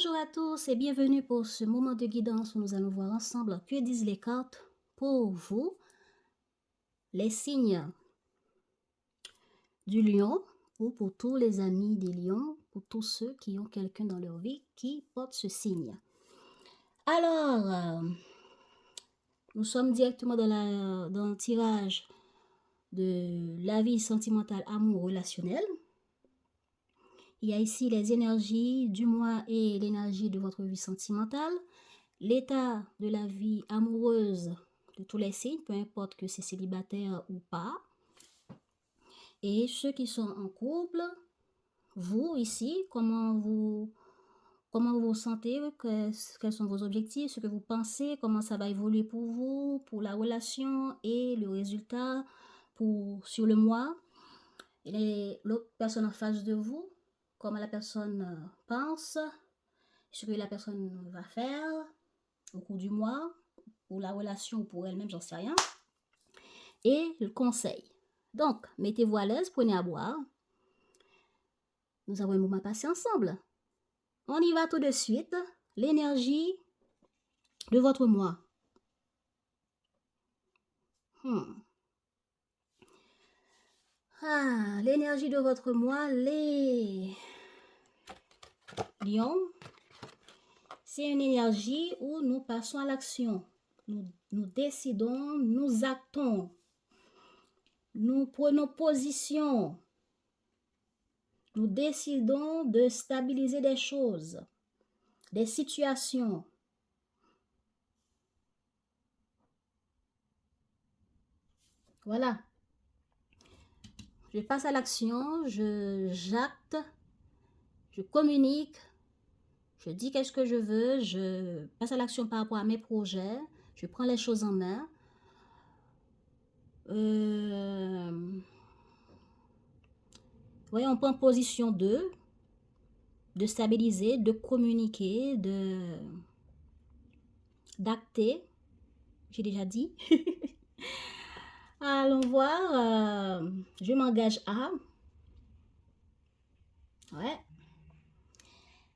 Bonjour à tous et bienvenue pour ce moment de guidance où nous allons voir ensemble que disent les cartes pour vous, les signes du lion ou pour tous les amis des lions, pour tous ceux qui ont quelqu'un dans leur vie qui porte ce signe. Alors, nous sommes directement dans le tirage de la vie sentimentale, amour, relationnelle. Il y a ici les énergies du mois et l'énergie de votre vie sentimentale, l'état de la vie amoureuse de tous les signes, peu importe que c'est célibataire ou pas. Et ceux qui sont en couple, vous ici, comment vous vous sentez, quels sont vos objectifs, ce que vous pensez, comment ça va évoluer pour vous, pour la relation et le résultat sur le mois. L'autre personne en face de vous, comment la personne pense, ce que la personne va faire au cours du mois, pour la relation ou pour elle-même, j'en sais rien. Et le conseil. Donc, mettez-vous à l'aise, prenez à boire. Nous avons un moment passé ensemble. On y va tout de suite. L'énergie de votre mois. L'énergie de votre mois, les lions, c'est une énergie où nous passons à l'action. Nous décidons, nous actons, nous prenons position. Nous décidons de stabiliser des choses, des situations. Voilà. Je passe à l'action, j'acte, je communique, je dis qu'est-ce que je veux, je passe à l'action par rapport à mes projets, je prends les choses en main. On prend position de stabiliser, de communiquer, d'acter, j'ai déjà dit. Allons voir, je m'engage à. Ouais.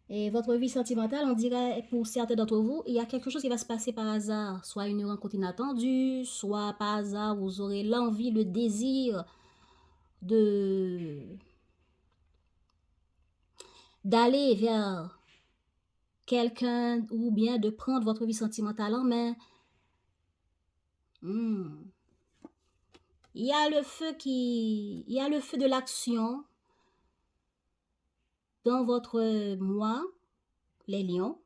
Et votre vie sentimentale, on dirait, pour certains d'entre vous, il y a quelque chose qui va se passer par hasard. Soit une rencontre inattendue, soit par hasard, vous aurez l'envie, le désir d'aller vers quelqu'un ou bien de prendre votre vie sentimentale en main. Il y a le feu de l'action dans votre moi, les lions.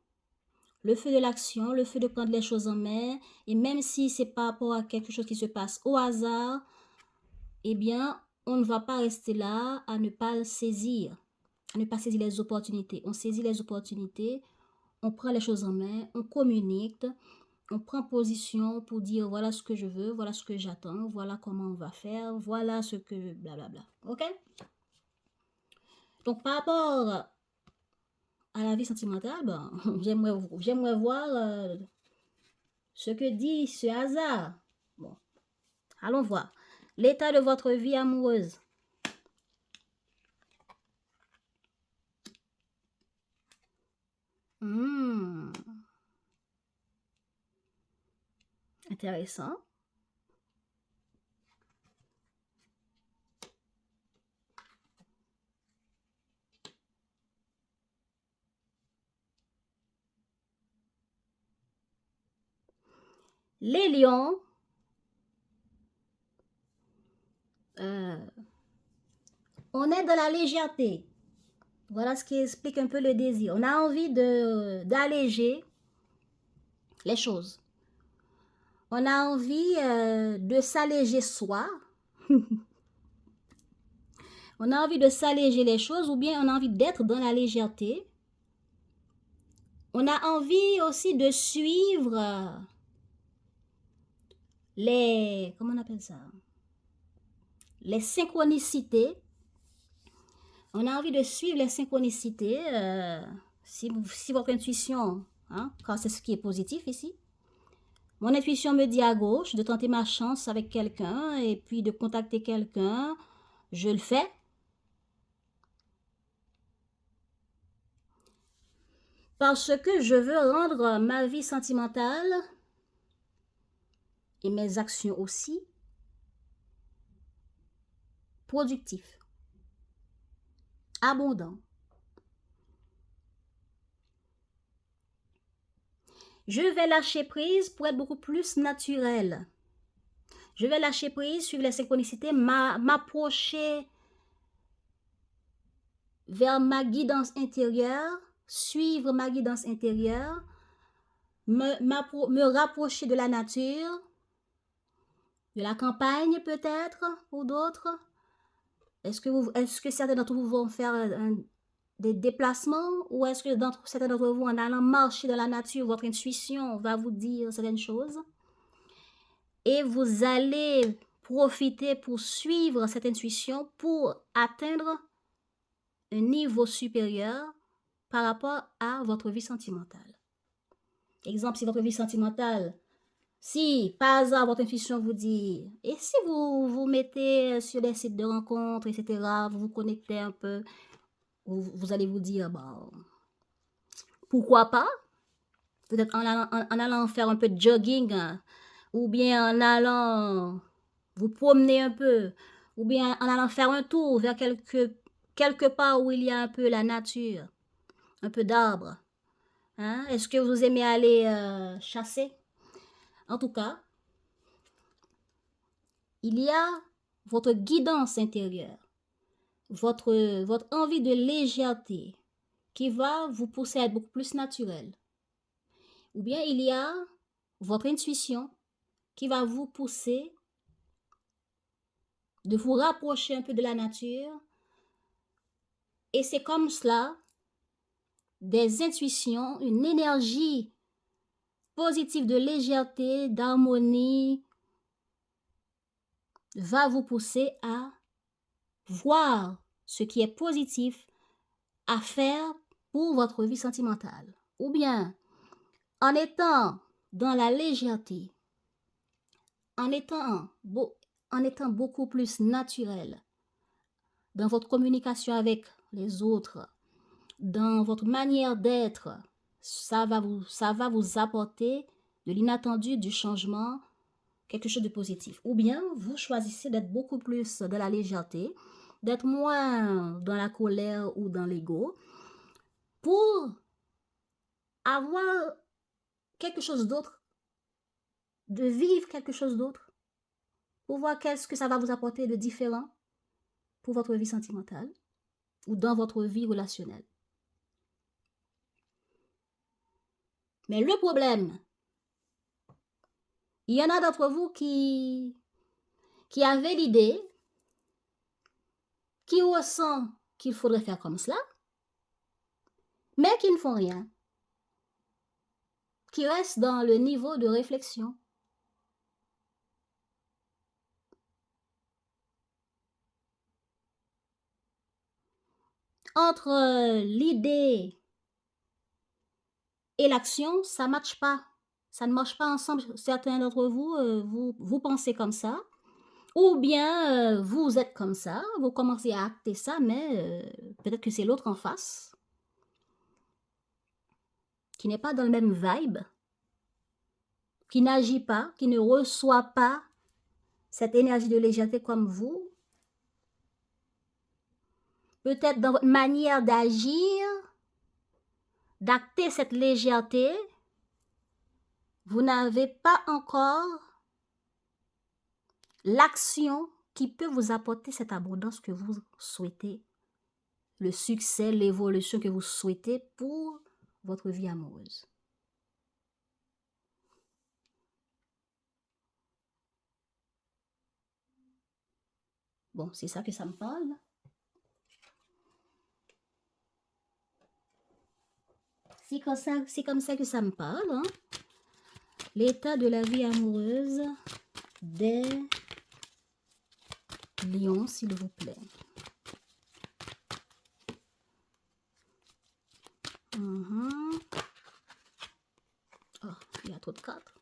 Le feu de l'action, le feu de prendre les choses en main. Et même si c'est par rapport à quelque chose qui se passe au hasard, eh bien, on ne va pas rester là à ne pas saisir les opportunités. On saisit les opportunités, on prend les choses en main, on communique, on prend position pour dire voilà ce que je veux, voilà ce que j'attends, voilà comment on va faire, voilà ce que blablabla. Ok? Donc, par rapport à la vie sentimentale, j'aimerais voir ce que dit ce hasard. Bon, allons voir. L'état de votre vie amoureuse. Intéressant. Les lions, on est dans la légèreté. Voilà ce qui explique un peu le désir. On a envie d'alléger les choses. On a envie de s'alléger soi. On a envie de s'alléger les choses ou bien on a envie d'être dans la légèreté. On a envie aussi de suivre comment on appelle ça? Les synchronicités. On a envie de suivre les synchronicités. Si votre intuition, quand c'est ce qui est positif ici. Mon intuition me dit à gauche de tenter ma chance avec quelqu'un et puis de contacter quelqu'un. Je le fais. Parce que je veux rendre ma vie sentimentale et mes actions aussi productives, abondantes. Je vais lâcher prise pour être beaucoup plus naturel. Je vais lâcher prise, suivre les synchronicités, m'approcher vers ma guidance intérieure, suivre ma guidance intérieure, me rapprocher de la nature, de la campagne peut-être, pour d'autres. Est-ce que certains d'entre vous vont faire des déplacements ou est-ce que certains d'entre vous, en allant marcher dans la nature, votre intuition va vous dire certaines choses et vous allez profiter pour suivre cette intuition pour atteindre un niveau supérieur par rapport à votre vie sentimentale. Exemple, si votre vie sentimentale, si par hasard votre intuition vous dit, et si vous vous mettez sur des sites de rencontres, etc., vous vous connectez un peu, vous allez vous dire, bon, pourquoi pas? Peut-être en allant faire un peu de jogging, ou bien en allant vous promener un peu, ou bien en allant faire un tour vers quelque part où il y a un peu la nature, un peu d'arbres. Hein? Est-ce que vous aimez aller chasser? En tout cas, il y a votre guidance intérieure, votre envie de légèreté qui va vous pousser à être beaucoup plus naturel. Ou bien il y a votre intuition qui va vous pousser de vous rapprocher un peu de la nature. Et c'est comme cela, des intuitions, une énergie positive de légèreté, d'harmonie, va vous pousser à voir ce qui est positif à faire pour votre vie sentimentale. Ou bien, en étant dans la légèreté, en étant beaucoup plus naturel dans votre communication avec les autres, dans votre manière d'être, ça va vous apporter de l'inattendu, du changement, quelque chose de positif. Ou bien, vous choisissez d'être beaucoup plus dans la légèreté, d'être moins dans la colère ou dans l'ego, pour avoir quelque chose d'autre, de vivre quelque chose d'autre, pour voir qu'est-ce que ça va vous apporter de différent pour votre vie sentimentale ou dans votre vie relationnelle. Mais le problème, il y en a d'entre vous qui avaient l'idée, qui ressent qu'il faudrait faire comme cela, mais qui ne font rien, qui restent dans le niveau de réflexion. Entre l'idée et l'action, ça ne matche pas. Ça ne marche pas ensemble. Certains d'entre vous, vous pensez comme ça. Ou bien vous êtes comme ça, vous commencez à acter ça, mais peut-être que c'est l'autre en face qui n'est pas dans le même vibe, qui n'agit pas, qui ne reçoit pas cette énergie de légèreté comme vous. Peut-être dans votre manière d'agir, d'acter cette légèreté, vous n'avez pas encore l'action qui peut vous apporter cette abondance que vous souhaitez, le succès, l'évolution que vous souhaitez pour votre vie amoureuse. Bon, c'est ça que ça me parle. C'est comme ça que ça me parle. Hein? L'état de la vie amoureuse des lions, s'il vous plaît. Oh, il y a trop de cartes.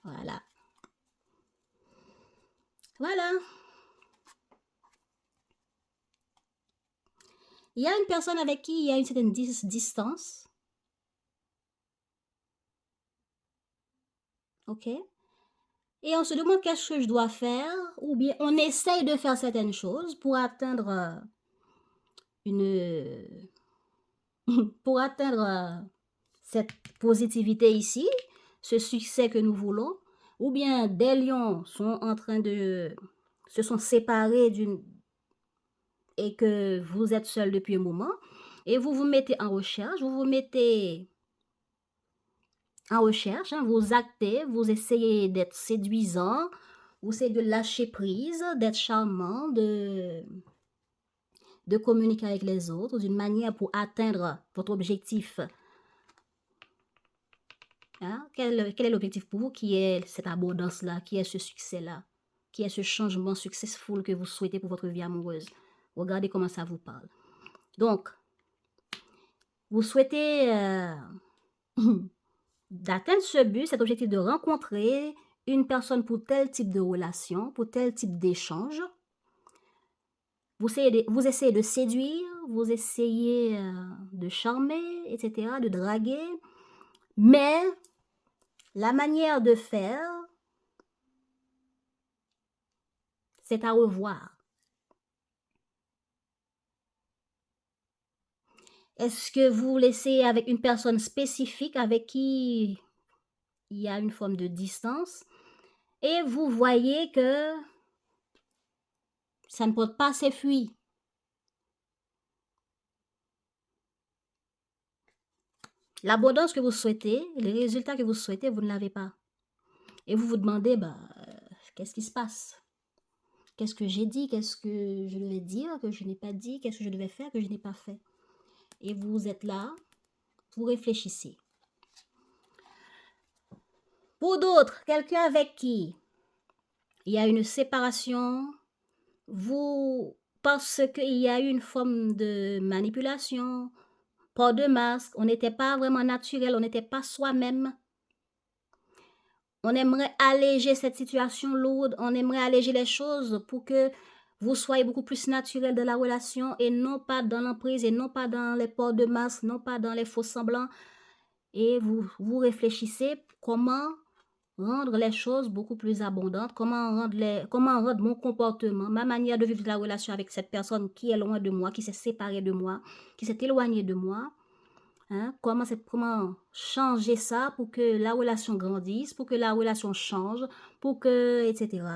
Voilà. Il y a une personne avec qui il y a une certaine distance. OK? Et on se demande qu'est-ce que je dois faire, ou bien on essaye de faire certaines choses pour atteindre pour atteindre cette positivité ici, ce succès que nous voulons, ou bien des lions sont en train de se sont séparés et que vous êtes seul depuis un moment, et vous vous mettez en recherche, hein, vous actez, vous essayez d'être séduisant, vous essayez de lâcher prise, d'être charmant, de communiquer avec les autres d'une manière pour atteindre votre objectif. Hein? Quel est l'objectif pour vous? Qui est cette abondance-là? Qui est ce succès-là? Qui est ce changement successful que vous souhaitez pour votre vie amoureuse? Regardez comment ça vous parle. Donc, vous souhaitez d'atteindre ce but, cet objectif de rencontrer une personne pour tel type de relation, pour tel type d'échange. Vous essayez de séduire, vous essayez de charmer, etc., de draguer, mais la manière de faire, c'est à revoir. Est-ce que vous laissez avec une personne spécifique avec qui il y a une forme de distance et vous voyez que ça ne porte pas ses fruits? L'abondance que vous souhaitez, les résultats que vous souhaitez, vous ne l'avez pas. Et vous vous demandez, qu'est-ce qui se passe? Qu'est-ce que j'ai dit? Qu'est-ce que je devais dire que je n'ai pas dit? Qu'est-ce que je devais faire que je n'ai pas fait? Et vous êtes là, vous réfléchissez. Pour d'autres, quelqu'un avec qui il y a une séparation, parce qu'il y a eu une forme de manipulation, port de masque, on n'était pas vraiment naturel, on n'était pas soi-même. On aimerait alléger cette situation lourde, on aimerait alléger les choses pour que vous soyez beaucoup plus naturel dans la relation et non pas dans l'emprise et non pas dans les ports de masque, non pas dans les faux semblants. Et vous réfléchissez comment rendre les choses beaucoup plus abondantes, comment rendre mon comportement, ma manière de vivre la relation avec cette personne qui est loin de moi, qui s'est séparée de moi, qui s'est éloignée de moi. Hein? Comment changer ça pour que la relation grandisse, pour que la relation change, pour que, etc.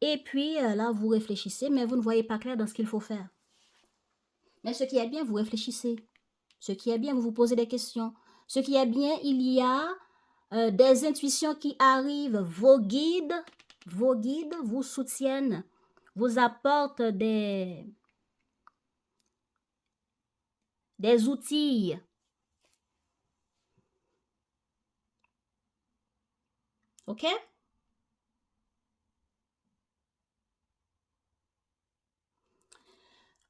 Et puis là, vous réfléchissez, mais vous ne voyez pas clair dans ce qu'il faut faire. Mais ce qui est bien, vous réfléchissez. Ce qui est bien, vous vous posez des questions. Ce qui est bien, il y a des intuitions qui arrivent. Vos guides vous soutiennent, vous apportent des outils. OK?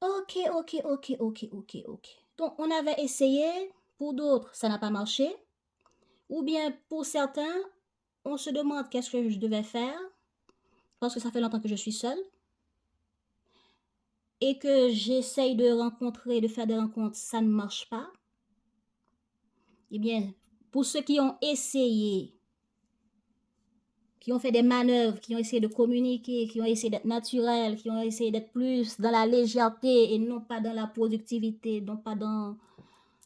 OK. Donc, on avait essayé. Pour d'autres, ça n'a pas marché. Ou bien, pour certains, on se demande qu'est-ce que je devais faire parce que ça fait longtemps que je suis seule et que j'essaye de faire des rencontres, ça ne marche pas. Eh bien, pour ceux qui ont essayé, qui ont fait des manœuvres, qui ont essayé de communiquer, qui ont essayé d'être naturels, qui ont essayé d'être plus dans la légèreté et non pas dans la productivité, non pas dans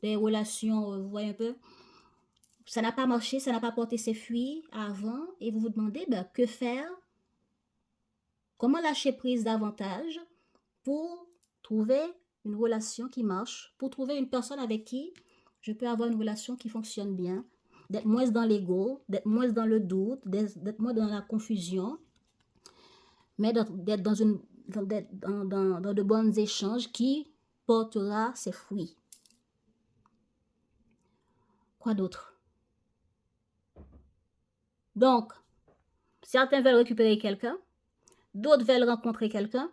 les relations, vous voyez un peu. Ça n'a pas marché, ça n'a pas porté ses fruits avant et vous vous demandez que faire, comment lâcher prise davantage pour trouver une relation qui marche, pour trouver une personne avec qui je peux avoir une relation qui fonctionne bien, d'être moins dans l'ego, d'être moins dans le doute, d'être moins dans la confusion, mais d'être dans de bons échanges qui portera ses fruits. Quoi d'autre? Donc, certains veulent récupérer quelqu'un, d'autres veulent rencontrer quelqu'un,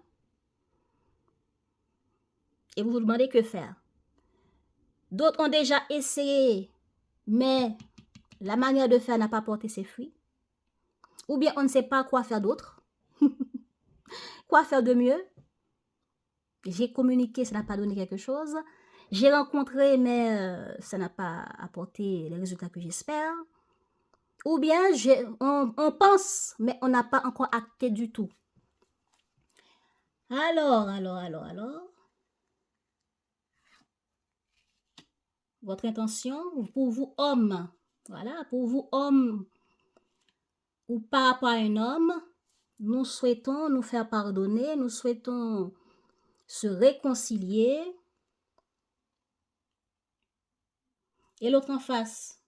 et vous vous demandez que faire. D'autres ont déjà essayé, mais la manière de faire n'a pas porté ses fruits. Ou bien on ne sait pas quoi faire d'autre. Quoi faire de mieux? J'ai communiqué, ça n'a pas donné quelque chose. J'ai rencontré, mais ça n'a pas apporté les résultats que j'espère. Ou bien on pense, mais on n'a pas encore acté du tout. Alors. Votre intention, pour vous, homme. Voilà, pour vous, homme, ou par rapport à un homme, nous souhaitons nous faire pardonner, nous souhaitons se réconcilier. Et l'autre en face.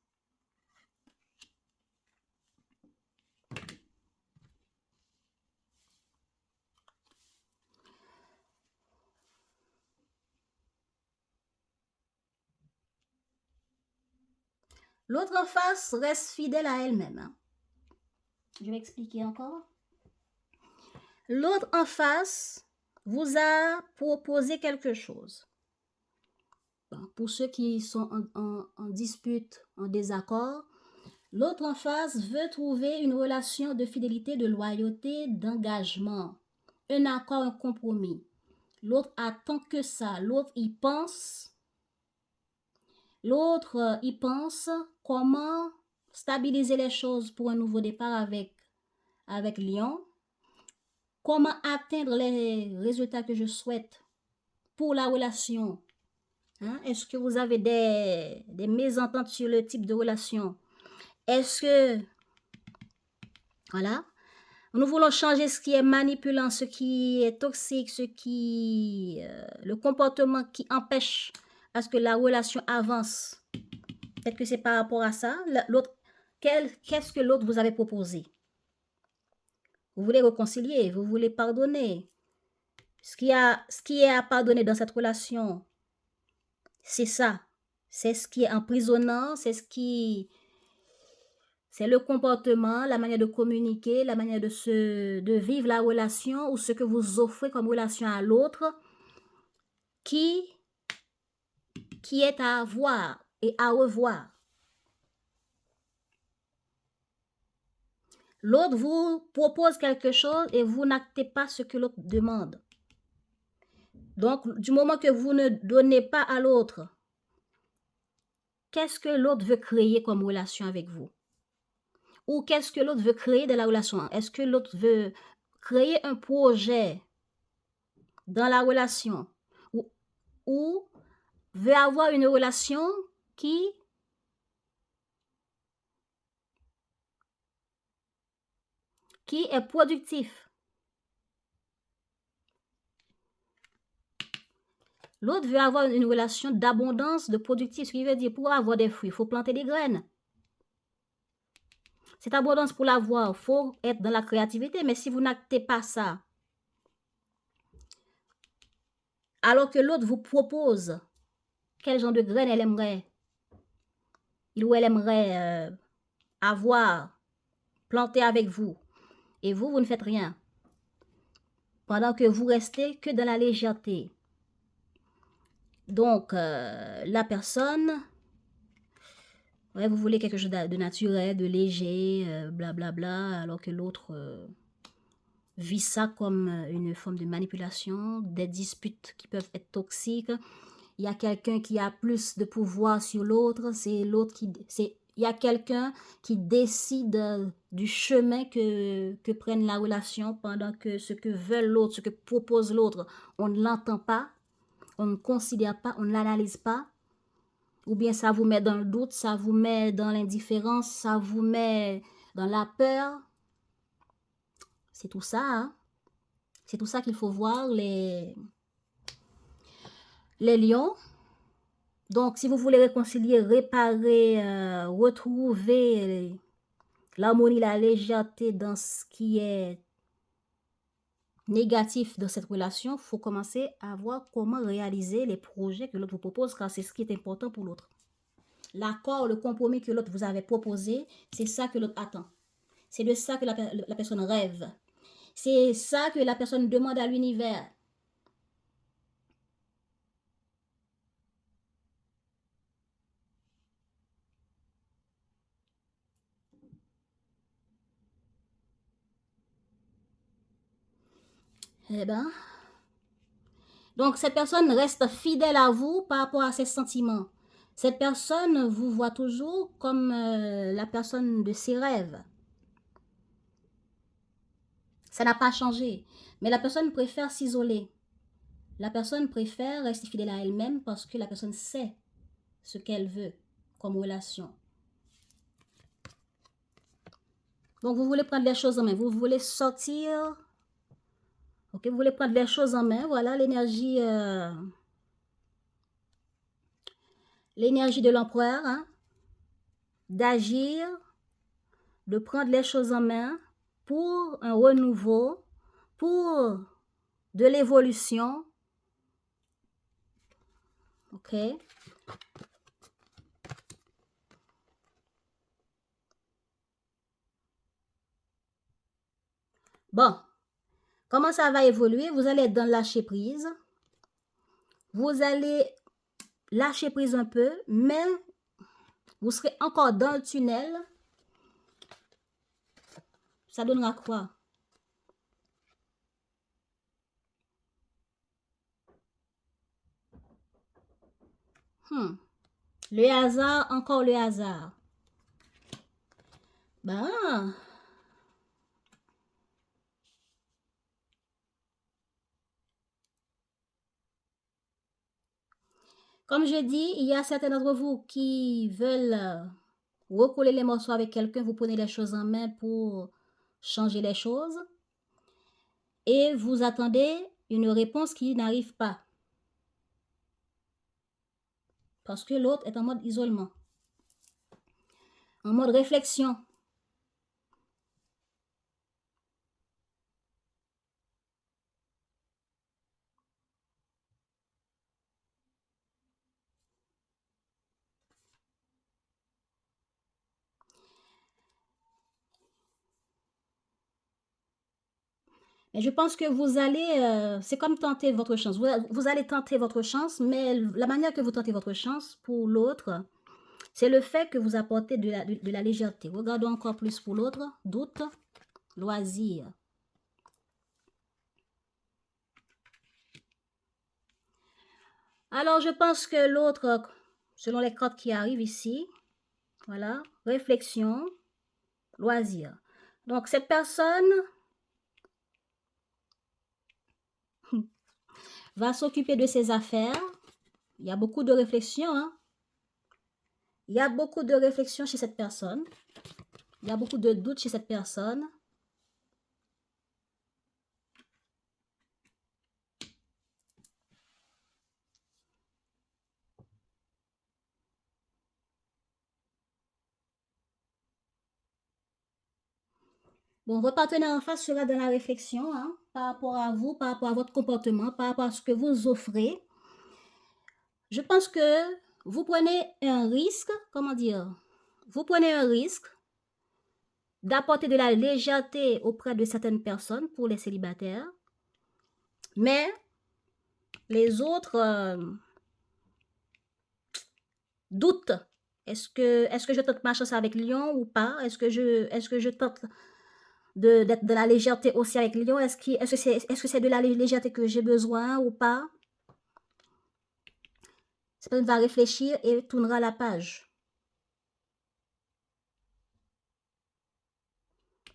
L'autre en face reste fidèle à elle-même. Hein. Je vais expliquer encore. L'autre en face vous a proposé quelque chose. Bon, pour ceux qui sont en dispute, en désaccord, l'autre en face veut trouver une relation de fidélité, de loyauté, d'engagement, un accord, un compromis. L'autre attend que ça. L'autre y pense. L'autre y pense comment stabiliser les choses pour un nouveau départ avec Lyon. Comment atteindre les résultats que je souhaite pour la relation. Hein? Est-ce que vous avez des mésententes sur le type de relation? Est-ce que... Voilà. Nous voulons changer ce qui est manipulant, ce qui est toxique, le comportement qui empêche à ce que la relation avance. Peut-être que c'est par rapport à ça. L'autre, qu'est-ce que l'autre vous avait proposé? Vous voulez réconcilier, vous voulez pardonner. Ce qui est à pardonner dans cette relation, c'est ça. C'est ce qui est emprisonnant, c'est le comportement, la manière de communiquer, la manière de vivre la relation ou ce que vous offrez comme relation à l'autre qui est à avoir et à revoir. L'autre vous propose quelque chose et vous n'actez pas ce que l'autre demande. Donc, du moment que vous ne donnez pas à l'autre, qu'est-ce que l'autre veut créer comme relation avec vous? Ou qu'est-ce que l'autre veut créer dans la relation? Est-ce que l'autre veut créer un projet dans la relation? Ou veut avoir une relation qui est productive? L'autre veut avoir une relation d'abondance, de productif. Ce qui veut dire, pour avoir des fruits, il faut planter des graines. Cette abondance, pour l'avoir, il faut être dans la créativité. Mais si vous n'actez pas ça, alors que l'autre vous propose quel genre de graines elle aimerait, il ou elle aimerait avoir, planter avec vous, et vous ne faites rien, pendant que vous restez que dans la légèreté. Donc, la personne, ouais, vous voulez quelque chose de naturel, de léger, blablabla, alors que l'autre vit ça comme une forme de manipulation, des disputes qui peuvent être toxiques. Il y a quelqu'un qui a plus de pouvoir sur l'autre, il y a quelqu'un qui décide du chemin que prenne la relation, pendant que ce que veut l'autre, ce que propose l'autre, on ne l'entend pas, on ne considère pas, on ne l'analyse pas. Ou bien ça vous met dans le doute, ça vous met dans l'indifférence, ça vous met dans la peur. C'est tout ça, hein? C'est tout ça qu'il faut voir, les lions. Donc, si vous voulez réconcilier, réparer, retrouver l'harmonie, la légèreté dans ce qui est négatif dans cette relation, il faut commencer à voir comment réaliser les projets que l'autre vous propose, car c'est ce qui est important pour l'autre. L'accord, le compromis que l'autre vous avait proposé, c'est ça que l'autre attend. C'est de ça que la personne rêve. C'est ça que la personne demande à l'univers. Eh ben, Donc, cette personne reste fidèle à vous par rapport à ses sentiments. Cette personne vous voit toujours comme la personne de ses rêves. Ça n'a pas changé. Mais la personne préfère s'isoler. La personne préfère rester fidèle à elle-même parce que la personne sait ce qu'elle veut comme relation. Donc, vous voulez prendre les choses en main. Vous voulez sortir. Ok, vous voulez prendre les choses en main. Voilà l'énergie de l'empereur. Hein, d'agir, de prendre les choses en main pour un renouveau, pour de l'évolution. Ok. Bon. Comment ça va évoluer? Vous allez être dans le lâcher prise. Vous allez lâcher prise un peu, mais vous serez encore dans le tunnel. Ça donnera quoi? Le hasard, encore le hasard. Ben, comme je dis, il y a certains d'entre vous qui veulent recoller les morceaux avec quelqu'un. Vous prenez les choses en main pour changer les choses. Et vous attendez une réponse qui n'arrive pas. Parce que l'autre est en mode isolement. En mode réflexion. Mais je pense que vous allez, c'est comme tenter votre chance. Vous allez tenter votre chance, mais la manière que vous tentez votre chance pour l'autre, c'est le fait que vous apportez de la légèreté. Regardons encore plus pour l'autre. Doute, loisir. Alors, je pense que l'autre, selon les cartes qui arrivent ici, voilà, réflexion, loisir. Donc, cette personne va s'occuper de ses affaires. Il y a beaucoup de réflexion. Hein? Il y a beaucoup de réflexion chez cette personne. Il y a beaucoup de doutes chez cette personne. Bon, votre partenaire en face sera dans la réflexion hein, par rapport à vous, par rapport à votre comportement, par rapport à ce que vous offrez. Je pense que vous prenez un risque, comment dire, vous prenez un risque d'apporter de la légèreté auprès de certaines personnes pour les célibataires, mais les autres doutent. Est-ce que je tente ma chance avec Lion ou pas? Est-ce que je tente d'être de la légèreté aussi avec Lion? Est-ce que c'est de la légèreté que j'ai besoin ou pas? Cette personne va réfléchir et tournera la page.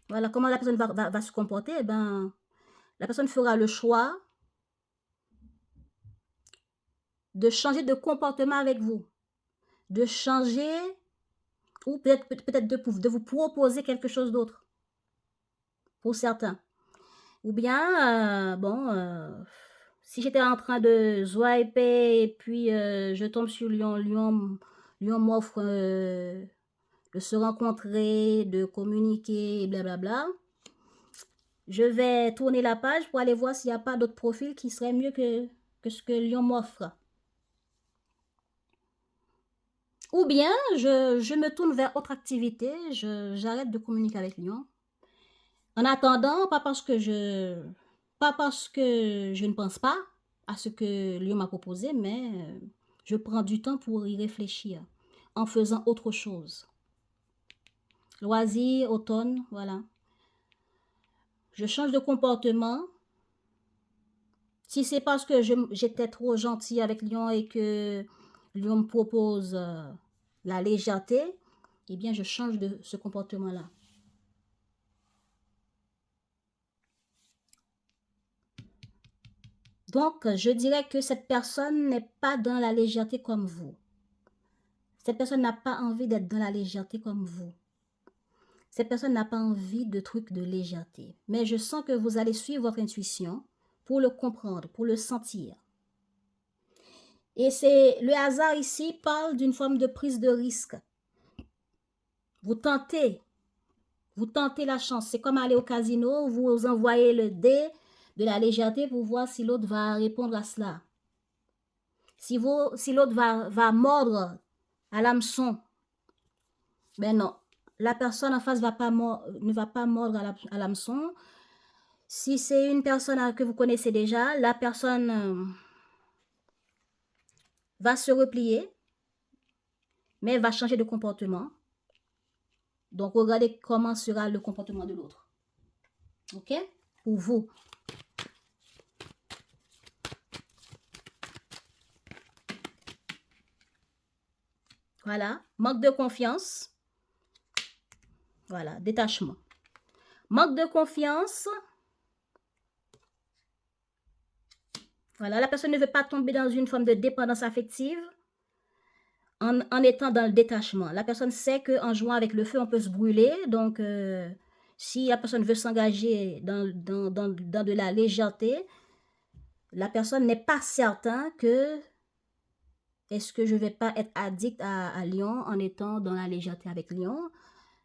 Voilà comment la personne va se comporter. Eh ben, la personne fera le choix de changer de comportement avec vous, de changer ou peut-être de vous proposer quelque chose d'autre pour certains. Ou bien, si j'étais en train de swiper et puis je tombe sur Lion, Lion m'offre de se rencontrer, de communiquer, blablabla. Je vais tourner la page pour aller voir s'il n'y a pas d'autres profils qui seraient mieux que ce que Lion m'offre. Ou bien, je me tourne vers autre activité, j'arrête de communiquer avec Lion. En attendant, pas parce que je ne pense pas à ce que Lion m'a proposé, mais je prends du temps pour y réfléchir en faisant autre chose. Loisir, automne, voilà. Je change de comportement Si c'est parce que j'étais trop gentil avec Lion et que Lion me propose la légèreté, eh bien, je change de ce comportement-là. Donc, je dirais que cette personne n'est pas dans la légèreté comme vous. Cette personne n'a pas envie d'être dans la légèreté comme vous. Cette personne n'a pas envie de trucs de légèreté. Mais je sens que vous allez suivre votre intuition pour le comprendre, pour le sentir. Et c'est le hasard ici parle d'une forme de prise de risque. Vous tentez la chance. C'est comme aller au casino, vous envoyez le dé de la légèreté pour voir si l'autre va répondre à cela. Si l'autre va mordre à l'hameçon, ben non. La personne en face ne va pas mordre à l'hameçon. Si c'est une personne que vous connaissez déjà, la personne va se replier, mais va changer de comportement. Donc, regardez comment sera le comportement de l'autre. OK? Pour vous. Voilà. Manque de confiance. Voilà. Détachement. Manque de confiance. Voilà. La personne ne veut pas tomber dans une forme de dépendance affective en étant dans le détachement. La personne sait qu'en jouant avec le feu, on peut se brûler. Donc, si la personne veut s'engager dans de la légèreté, la personne n'est pas certain que est-ce que je ne vais pas être addict à Lion en étant dans la légèreté avec Lion.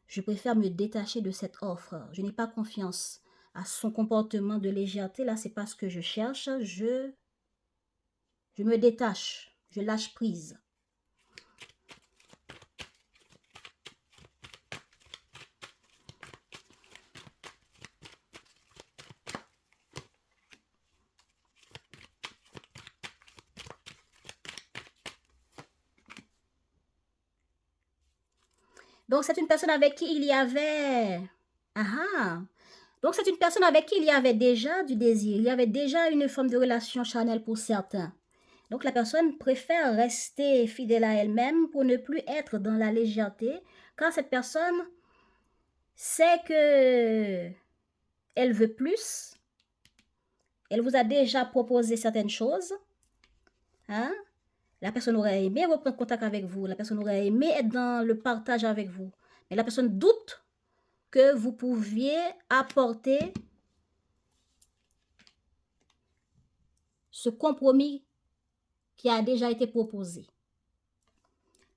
Je préfère me détacher de cette offre. Je n'ai pas confiance à son comportement de légèreté. Là, ce n'est pas ce que je cherche. Je me détache. Je lâche prise. Donc, c'est une personne avec qui il y avait... Ah! Donc, c'est une personne avec qui il y avait déjà du désir. Il y avait déjà une forme de relation charnelle pour certains. Donc, la personne préfère rester fidèle à elle-même pour ne plus être dans la légèreté, car cette personne sait que elle veut plus. Elle vous a déjà proposé certaines choses. Hein? La personne aurait aimé reprendre contact avec vous. La personne aurait aimé être dans le partage avec vous. Mais la personne doute que vous pouviez apporter ce compromis qui a déjà été proposé.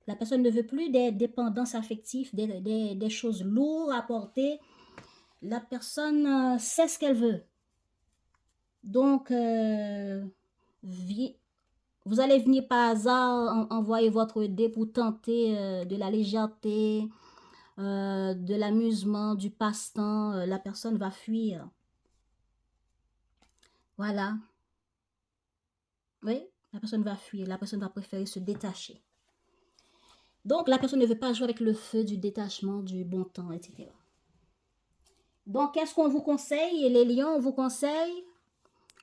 La personne ne veut plus des dépendances affectives, des choses lourdes à porter. La personne sait ce qu'elle veut. Donc, vous allez venir par hasard envoyer votre dé pour tenter de la légèreté, de l'amusement, du passe-temps. La personne va fuir. Voilà. Oui, la personne va fuir. La personne va préférer se détacher. Donc, la personne ne veut pas jouer avec le feu du détachement, du bon temps, etc. Donc, qu'est-ce qu'on vous conseille? Les lions, on vous conseille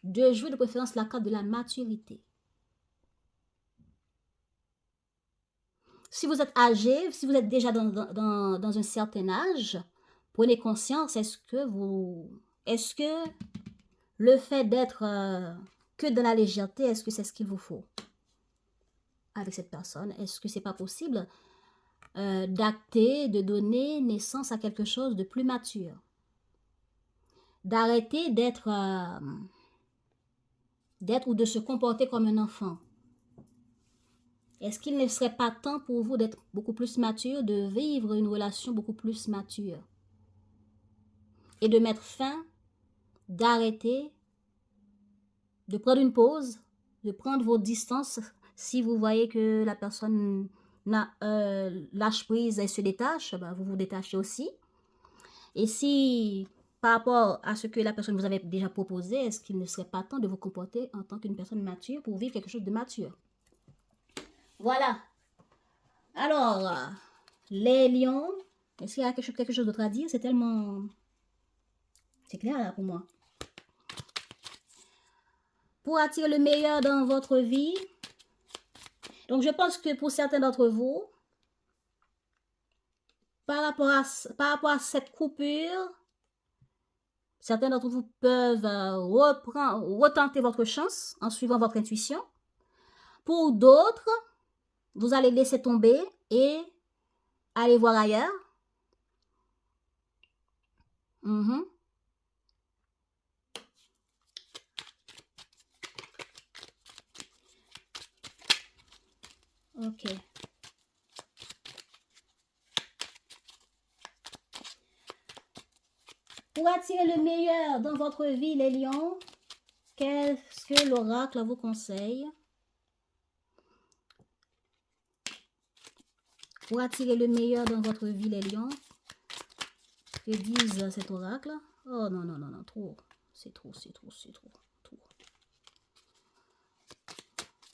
de jouer de préférence la carte de la maturité. Si vous êtes âgé, si vous êtes déjà dans un certain âge, prenez conscience, est-ce que le fait d'être que dans la légèreté, est-ce que c'est ce qu'il vous faut avec cette personne? Est-ce que c'est pas possible d'acter, de donner naissance à quelque chose de plus mature? D'arrêter d'être ou de se comporter comme un enfant. Est-ce qu'il ne serait pas temps pour vous d'être beaucoup plus mature, de vivre une relation beaucoup plus mature? Et de mettre fin, d'arrêter, de prendre une pause, de prendre vos distances si vous voyez que la personne lâche prise et se détache, ben vous vous détachez aussi. Et si par rapport à ce que la personne vous avait déjà proposé, est-ce qu'il ne serait pas temps de vous comporter en tant qu'une personne mature pour vivre quelque chose de mature? Voilà. Alors, les lions, est-ce qu'il y a quelque chose d'autre à dire? C'est tellement... C'est clair là pour moi. pour attirer le meilleur dans votre vie. Donc, je pense que pour certains d'entre vous, par rapport à cette coupure, certains d'entre vous peuvent retenter votre chance en suivant votre intuition. Pour d'autres, vous allez laisser tomber et aller voir ailleurs. Ok. Pour attirer le meilleur dans votre vie, les lions, qu'est-ce que l'oracle vous conseille? Pour attirer le meilleur dans votre vie, les lions, que disent cet oracle? Oh non, non, non, non, trop. C'est trop, c'est trop, c'est trop, trop.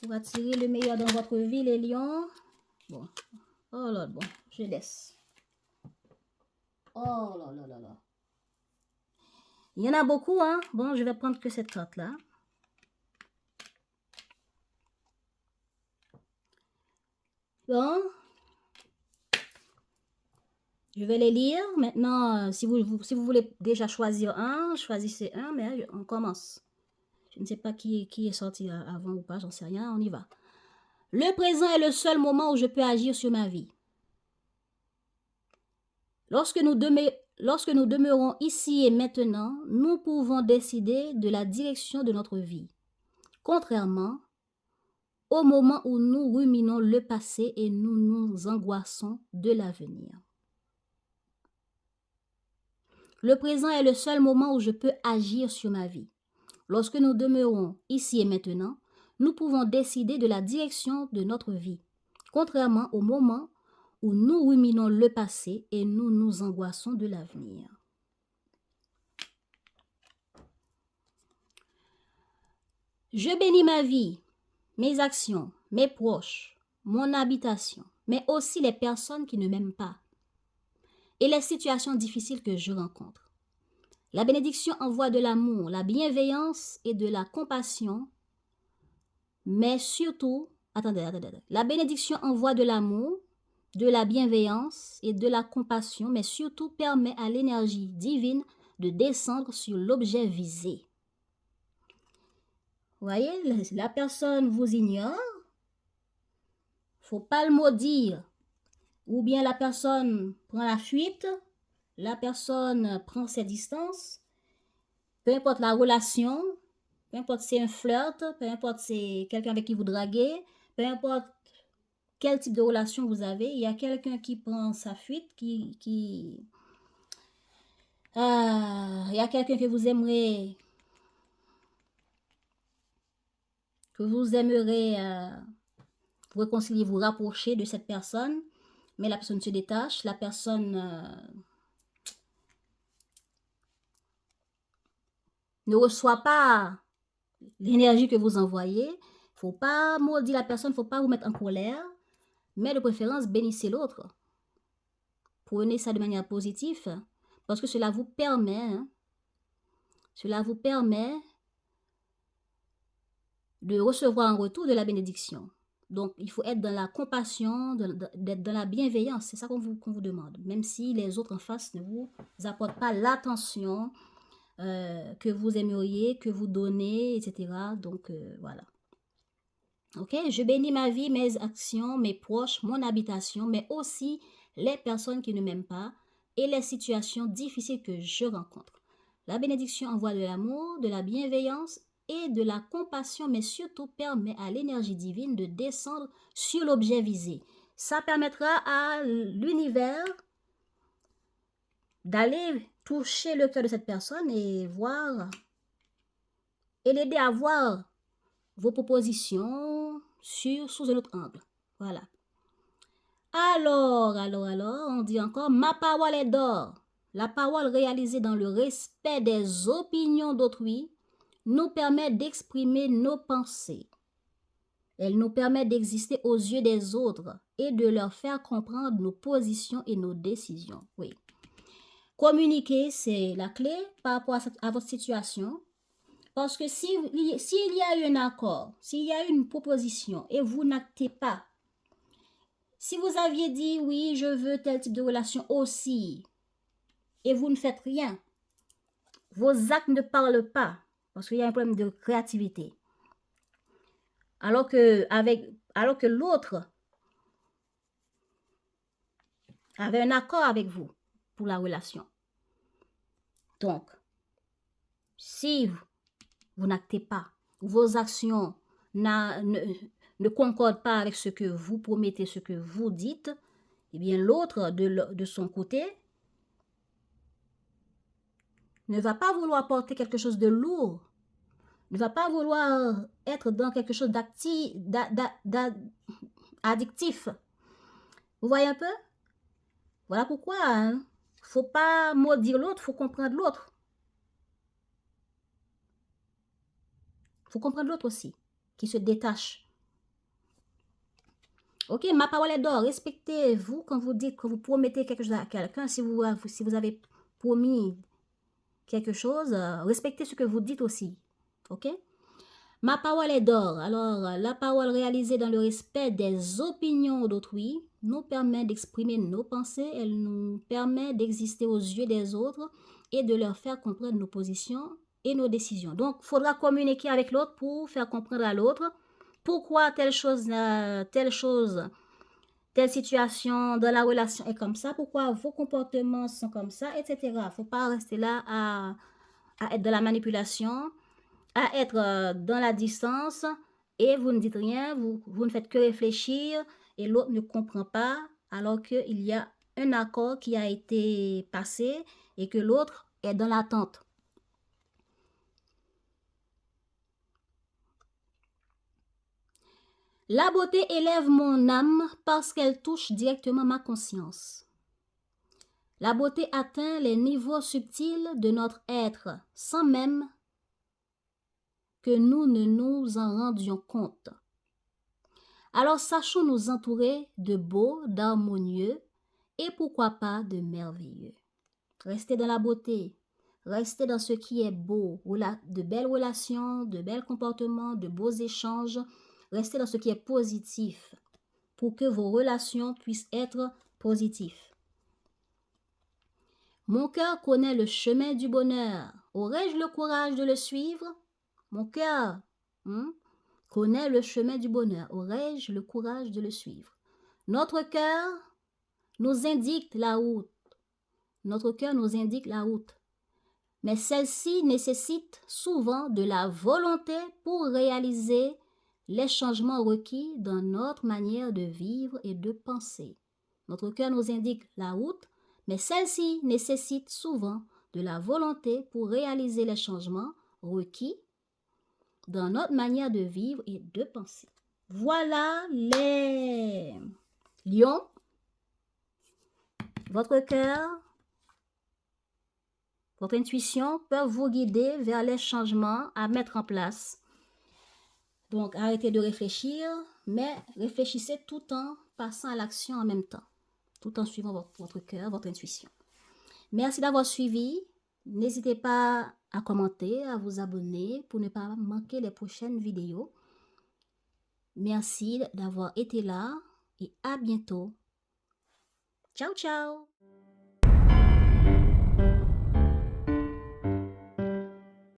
Pour attirer le meilleur dans votre vie, les lions. Bon. Oh là, bon, je laisse. Oh là là là là. Il y en a beaucoup, hein. Bon, je vais prendre que cette carte-là. Bon. Je vais les lire. Maintenant, si vous voulez déjà choisir un, choisissez un, mais on commence. Je ne sais pas qui est sorti avant ou pas, j'en sais rien, on y va. Le présent est le seul moment où je peux agir sur ma vie. Lorsque nous demeurons ici et maintenant, nous pouvons décider de la direction de notre vie. Contrairement au moment où nous ruminons le passé et nous nous angoissons de l'avenir. Le présent est le seul moment où je peux agir sur ma vie. Lorsque nous demeurons ici et maintenant, nous pouvons décider de la direction de notre vie, contrairement au moment où nous ruminons le passé et nous nous angoissons de l'avenir. Je bénis ma vie, mes actions, mes proches, mon habitation, mais aussi les personnes qui ne m'aiment pas et les situations difficiles que je rencontre. La bénédiction envoie de l'amour, la bienveillance et de la compassion, mais surtout, la bénédiction envoie de l'amour, de la bienveillance et de la compassion, mais surtout permet à l'énergie divine de descendre sur l'objet visé. Vous voyez, la personne vous ignore, faut pas le maudire, ou bien la personne prend la fuite, la personne prend ses distances, peu importe la relation, peu importe si c'est un flirt, peu importe si c'est quelqu'un avec qui vous draguez, peu importe quel type de relation vous avez, il y a quelqu'un qui prend sa fuite, il y a quelqu'un que vous aimerez vous réconcilier, vous rapprocher de cette personne, mais la personne se détache, la personne ne reçoit pas l'énergie que vous envoyez. Faut pas maudire la personne, faut pas vous mettre en colère, mais de préférence, bénissez l'autre. Prenez ça de manière positive, parce que cela vous permet de recevoir en retour de la bénédiction. Donc, il faut être dans la compassion, d'être dans la bienveillance. C'est ça qu'on vous demande. Même si les autres en face ne vous apportent pas l'attention que vous aimeriez, que vous donnez, etc. Donc, voilà. Ok, je bénis ma vie, mes actions, mes proches, mon habitation, mais aussi les personnes qui ne m'aiment pas et les situations difficiles que je rencontre. La bénédiction envoie de l'amour, de la bienveillance et de la compassion, mais surtout permet à l'énergie divine de descendre sur l'objet visé. Ça permettra à l'univers d'aller toucher le cœur de cette personne et voir et l'aider à voir vos propositions sous un autre angle. Voilà. Alors, on dit encore, ma parole est d'or. La parole réalisée dans le respect des opinions d'autrui nous permet d'exprimer nos pensées. Elle nous permet d'exister aux yeux des autres et de leur faire comprendre nos positions et nos décisions. Oui. Communiquer, c'est la clé par rapport à votre situation. Parce que s'il y a eu un accord, s'il y a eu une proposition et vous n'actez pas, si vous aviez dit oui, je veux tel type de relation aussi, et vous ne faites rien, vos actes ne parlent pas, parce qu'il y a un problème de créativité. Alors que l'autre avait un accord avec vous pour la relation. Donc, si vous n'actez pas, vos actions ne concordent pas avec ce que vous promettez, ce que vous dites, eh bien l'autre, de son côté, ne va pas vouloir porter quelque chose de lourd, ne va pas vouloir être dans quelque chose d'addictif. Vous voyez un peu? Voilà pourquoi, hein, faut pas maudire l'autre, faut comprendre l'autre. Faut comprendre l'autre aussi, qui se détache. Ok, ma parole est d'or. Respectez-vous quand vous dites, quand vous promettez quelque chose à quelqu'un. Si vous avez promis quelque chose, respectez ce que vous dites aussi. Ok? Ma parole est d'or. Alors, la parole réalisée dans le respect des opinions d'autrui nous permet d'exprimer nos pensées. Elle nous permet d'exister aux yeux des autres et de leur faire comprendre nos positions et nos décisions. Donc, il faudra communiquer avec l'autre pour faire comprendre à l'autre pourquoi telle situation dans la relation est comme ça, pourquoi vos comportements sont comme ça, etc. Il ne faut pas rester là à être dans la manipulation, à être dans la distance et vous ne dites rien, vous ne faites que réfléchir et l'autre ne comprend pas alors qu'il y a un accord qui a été passé et que l'autre est dans l'attente. La beauté élève mon âme parce qu'elle touche directement ma conscience. La beauté atteint les niveaux subtils de notre être sans même que nous ne nous en rendions compte. Alors sachons nous entourer de beau, d'harmonieux et pourquoi pas de merveilleux. Restez dans la beauté, restez dans ce qui est beau, de belles relations, de bels comportements, de beaux échanges. Restez dans ce qui est positif pour que vos relations puissent être positives. Mon cœur connaît le chemin du bonheur. Aurais-je le courage de le suivre? Mon cœur connaît le chemin du bonheur. Aurais-je le courage de le suivre? Notre cœur nous indique la route. Notre cœur nous indique la route. Mais celle-ci nécessite souvent de la volonté pour réaliser les changements requis dans notre manière de vivre et de penser. Notre cœur nous indique la route, mais celle-ci nécessite souvent de la volonté pour réaliser les changements requis dans notre manière de vivre et de penser. Voilà les lions. Votre cœur, votre intuition peuvent vous guider vers les changements à mettre en place. Donc, arrêtez de réfléchir, mais réfléchissez tout en passant à l'action en même temps, tout en suivant votre cœur, votre intuition. Merci d'avoir suivi. N'hésitez pas à commenter, à vous abonner pour ne pas manquer les prochaines vidéos. Merci d'avoir été là et à bientôt. Ciao, ciao!